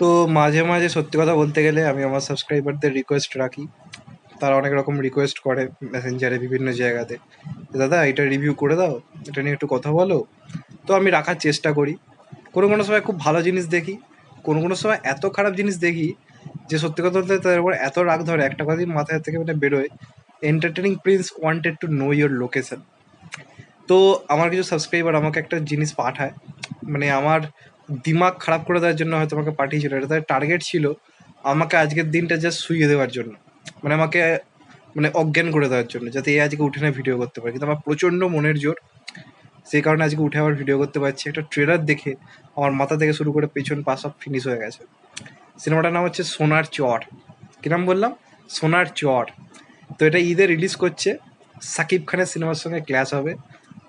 তো মাঝে মাঝে সত্যি কথা বলতে গেলে আমি আমার সাবস্ক্রাইবারদের রিকোয়েস্ট রাখি। তারা অনেক রকম রিকোয়েস্ট করে মেসেঞ্জারে বিভিন্ন জায়গাতে, দাদা এটা রিভিউ করে দাও, এটা নিয়ে একটু কথা বলো। তো আমি রাখার চেষ্টা করি। কোনো কোনো সময় খুব ভালো জিনিস দেখি, কোনো কোনো সময় এত খারাপ জিনিস দেখি যে সত্যি কথা বলতে তাদের উপর এত রাগ ধরে, একটা কথাই মাথায় থেকে বেরোয়, entertaining Prince wanted to know your location. তো আমার কিছু সাবস্ক্রাইবার আমাকে একটা জিনিস পাঠায়, আমার দিমাগ খারাপ করে দেওয়ার জন্য হয়তো আমাকে পাঠিয়েছিল। এটা তাদের টার্গেট ছিল আমাকে আজকের দিনটা জাস্ট শুইয়ে দেওয়ার জন্য, আমাকে অজ্ঞান করে দেওয়ার জন্য, যাতে এই আজকে উঠে না ভিডিও করতে পারে। কিন্তু আমার প্রচণ্ড মনের জোর, সেই কারণে আজকে উঠে আবার ভিডিও করতে পারছি। একটা ট্রেলার দেখে আমার মাথা থেকে শুরু করে পেছন পা সব ফিনিশ হয়ে গেছে। সিনেমাটার নাম হচ্ছে সোনার চর। কী নাম বললাম? সোনার চর। তো এটা ঈদে রিলিজ করছে। সাকিব খানের সিনেমার সঙ্গে ক্ল্যাশ হবে।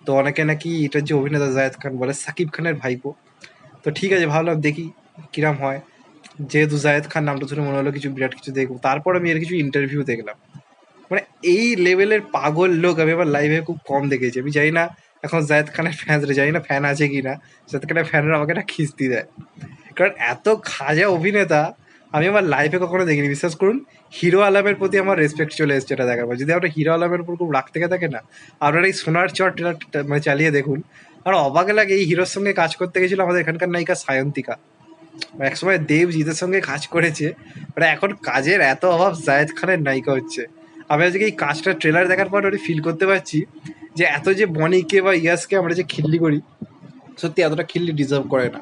তো অনেকে নাকি এটার যে অভিনেতা জায়েদ খান বলে সাকিব খানের ভাইপো। তো ঠিক আছে, ভাবলাম দেখি কিরাম হয়। যেহেতু জায়েদ খান নামটা শুনে মনে হলো কিছু বিরাট কিছু দেখবো। তারপর আমি এর কিছু ইন্টারভিউ দেখলাম। এই লেভেলের পাগল লোক আমি আমার লাইফে খুব কম দেখেছি। আমি জানি না এখন জায়েদ খানের ফ্যানরা, জানি না ফ্যান আছে কি না, জায়েদ খানের ফ্যানরা আমাকে একটা খিস্তি দেয়। কারণ এত খাজা অভিনেতা আমি আমার লাইফে কখনো দেখিনি। বিশ্বাস করুন, হিরো আলমের প্রতি আমার রেসপেক্ট চলে এসছে এটা দেখার পর। যদি আমরা হিরো আলমের উপর খুব রাগ থেকে থাকে না, আপনারা এই সোনার চর ট্রেলার চালিয়ে দেখুন। আর অবাক লাগে, এই হিরোর সঙ্গে কাজ করতে গেছিল আমাদের এখানকার নায়িকা সায়ন্তিকা। একসময় দেবজিতের সঙ্গে কাজ করেছে, এখন কাজের এত অভাব, জায়েদ খানের নায়িকা হচ্ছে। আমি আজকে এই কাজটা ট্রেলার দেখার পর ফিল করতে পারছি যে এত যে বনিকে বা ইয়াসকে আমরা যে খিল্লি করি, সত্যি এতটা খিল্লি ডিজার্ভ করে না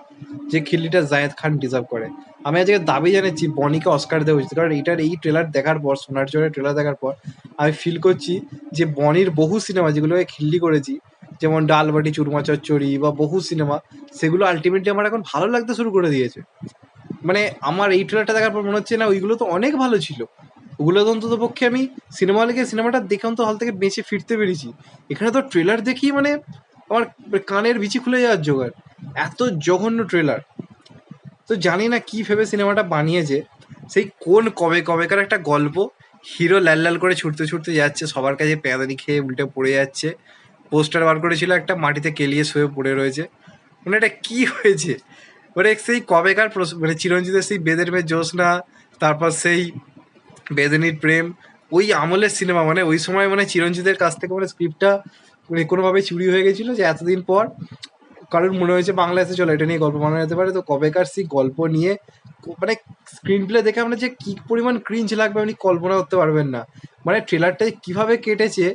যে খিল্লিটা জায়েদ খান ডিজার্ভ করে। আমি আজকে দাবি জানাচ্ছি বনিকে অস্কার দেওয়া উচিত, কারণ এটার এই ট্রেলার দেখার পর, সোনার চরের ট্রেলার দেখার পর আমি ফিল করছি যে বনির বহু সিনেমা যেগুলোকে খিল্লি করেছি, যেমন ডালবাটি চুরমা চচ্চড়ি বা বহু সিনেমা, সেগুলো আলটিমেটলি আমার এখন ভালো লাগতে শুরু করে দিয়েছে। আমার এই ট্রেলারটা দেখার পর মনে হচ্ছে না ওইগুলো তো অনেক ভালো ছিল। ওগুলো তো অন্তত পক্ষে আমি সিনেমা হলে গিয়ে সিনেমাটা দেখে অন্তত হল থেকে বেঁচে ফিরতে পেরেছি। এখানে তো ট্রেলার দেখি আমার কানের বিচি খুলে যাওয়ার জোগাড়, এত জঘন্য ট্রেলার। তো জানি না কি ভেবে সিনেমাটা বানিয়েছে। সেই কোন কবে কবেকার একটা গল্প, হিরো লাল লাল করে ছুটতে ছুটতে যাচ্ছে, সবার কাছে পেয়াদানি খেয়ে উল্টে পড়ে যাচ্ছে। পোস্টার বার করেছিল একটা, মাটিতে কেলিয়ে শুয়ে পড়ে রয়েছে। এটা কি হয়েছে? সেই কবেকার চিরঞ্জিতের সেই বেদের মেয়ে জ্যোৎস্না, তারপর সেই বেদনীর প্রেম, ওই আমলের সিনেমা। ওই সময় চিরঞ্জিতের কাছ থেকে স্ক্রিপ্টটা কোনোভাবে চুরি হয়ে গেছিলো, যে এতদিন পর কারোর মনে হয়েছে বাংলাদেশে চলো এটা নিয়ে গল্প বানানো যেতে পারে। তো কবেকার সেই গল্প নিয়ে স্ক্রিন প্লে দেখে আমরা যে কি পরিমাণ ক্রিঞ্জ লাগবে আপনি কল্পনা করতে পারবেন না। ট্রেলারটা কিভাবে কেটেছে,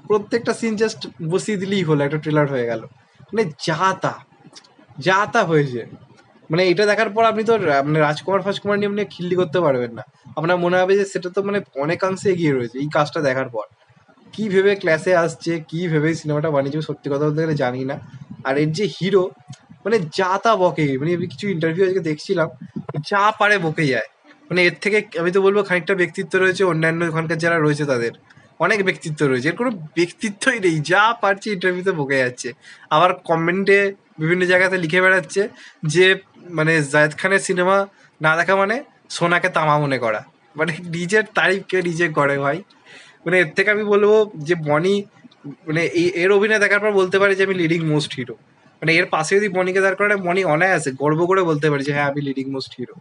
প্রত্যেকটা সিন জাস্ট বসিয়ে দিলেই হলো, একটা ট্রেলার হয়ে গেল। যা তা যা তা হয়েছে। এটা দেখার পর আপনি তো রাজকুমার ফাজকুমার নিয়ে আপনি খিল্লি করতে পারবেন না। আপনার মনে হবে যে সেটা তো অনেকাংশে এগিয়ে রয়েছে এই কাজটা দেখার পর। কি ভেবে ক্লাসে আসছে, কি ভেবে সিনেমাটা বানিয়েছে, সত্যি কথা বলতে গেলে জানি না। আর এর যে হিরো, যা তা বকে, আমি কিছু ইন্টারভিউ আজকে দেখছিলাম, যা পারে বকে যায়। এর থেকে আমি তো বলবো খানিকটা ব্যক্তিত্ব রয়েছে অন্যান্য ওখানকার যারা রয়েছে তাদের, অনেক ব্যক্তিত্ব রয়েছে। এর কোনো ব্যক্তিত্বই নেই, যা পারছে ইন্টারভিউতে বকে যাচ্ছে। আবার কমেন্টে বিভিন্ন জায়গাতে লিখে বেড়াচ্ছে যে জায়েদ খানের সিনেমা না দেখা সোনাকে তামা মনে করা। নিজের তারিফকে নিজে করে ভাই। এর থেকে আমি বলবো যে বনি এর অভিনয় দেখার পর বলতে পারে যে আমি লিডিং মোস্ট হিরো। এর পাশে যদি বনিকে দাঁড় করে, বনি অনায়াসে গর্ব করে বলতে পারে যে হ্যাঁ আমি লিডিং মোস্ট হিরো।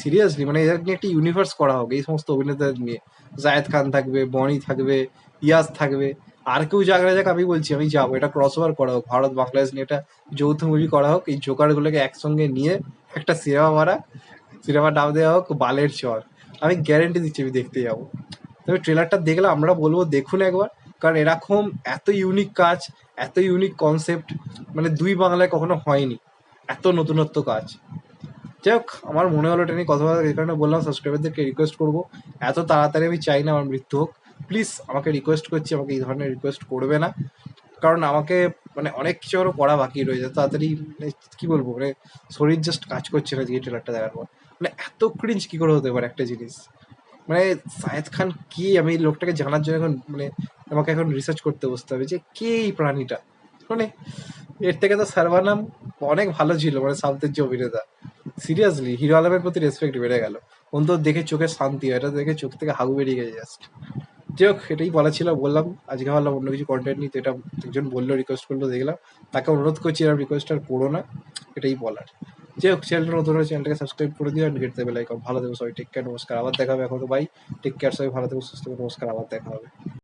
সিরিয়াসলি এদের নিয়ে একটা ইউনিভার্স করা হোক, এই সমস্ত অভিনেতাদের নিয়ে। জায়েদ খান থাকবে, বনি থাকবে, ইয়াস থাকবে, আর কেউ জাগরা যাক, আমি বলছি আমি যাবো। এটা ক্রস ওভার করা হোক, ভারত বাংলাদেশ নিয়ে একটা যৌথ মুভি করা হোক, এই জোকারগুলোকে একসঙ্গে নিয়ে একটা সিনেমার নাম দেওয়া হোক বালের চর। আমি গ্যারেন্টি দিচ্ছি আমি দেখতে যাবো। তবে ট্রেলারটা দেখলে আমরা বলবো দেখুন একবার, কারণ এরকম এত ইউনিক কাজ, এত ইউনিক কনসেপ্ট দুই বাংলায় কখনো হয়নি, এত নতুনত্ব কাজ। যাই হোক, আমার মনে হলো এটা নিয়ে কথা বলা, এই কারণে বললাম সাবস্ক্রাইবারদেরকে রিকোয়েস্ট করবো, এত তাড়াতাড়ি আমি চাই না আমার মৃত্যু হোক। প্লিজ আমাকে রিকোয়েস্ট করছি, আমাকে এই ধরনের রিকোয়েস্ট করবে না, কারণ আমাকে অনেক কিছু আরও করা বাকি রয়েছে। তাড়াতাড়ি কি বলবো, শরীর জাস্ট কাজ করছে না এই ট্রেলারটা দেখার পর। এত ক্রিঞ্জ কি করে হতে পারে একটা জিনিস। সায়েদ খান কি, আমি এই লোকটাকে জানার জন্য এখন আমাকে এখন রিসার্চ করতে বসতে হবে যে কে এই প্রাণীটা। মানে এর থেকে তো সারবানাম অনেক ভালো ছিল, সাউথের যে অভিনেতা। সিরিয়াসলি হিরো আলমের প্রতি রেসপেক্ট বেড়ে গেল। অন্তত দেখে চোখে শান্তি হয়, এটা দেখে চোখ থেকে হাগু বেরিয়ে গেছে জাস্ট। যাই হোক, এটাই বলা ছিল, বললাম। আজকে ভাবলাম অন্য কিছু কন্টেন্ট নিতে, এটা একজন বললো, রিকোয়েস্ট করলো, দেখলাম। তাকে অনুরোধ করছি এরকম রিকোয়েস্ট আর করো না, এটাই বলার। যাই হোক, চ্যানেলটা নতুন হলে চ্যানেলটাকে সাবস্ক্রাইব করে দিও and get the bell icon. ভালো থেকো সবাই, টেক কেয়ার, নমস্কার, আবার দেখা হবে। এখন তো বাই, টেক কেয়ার, সবাই ভালো থেকো, সুস্থ থেকো, নমস্কার, আবার দেখা হবে।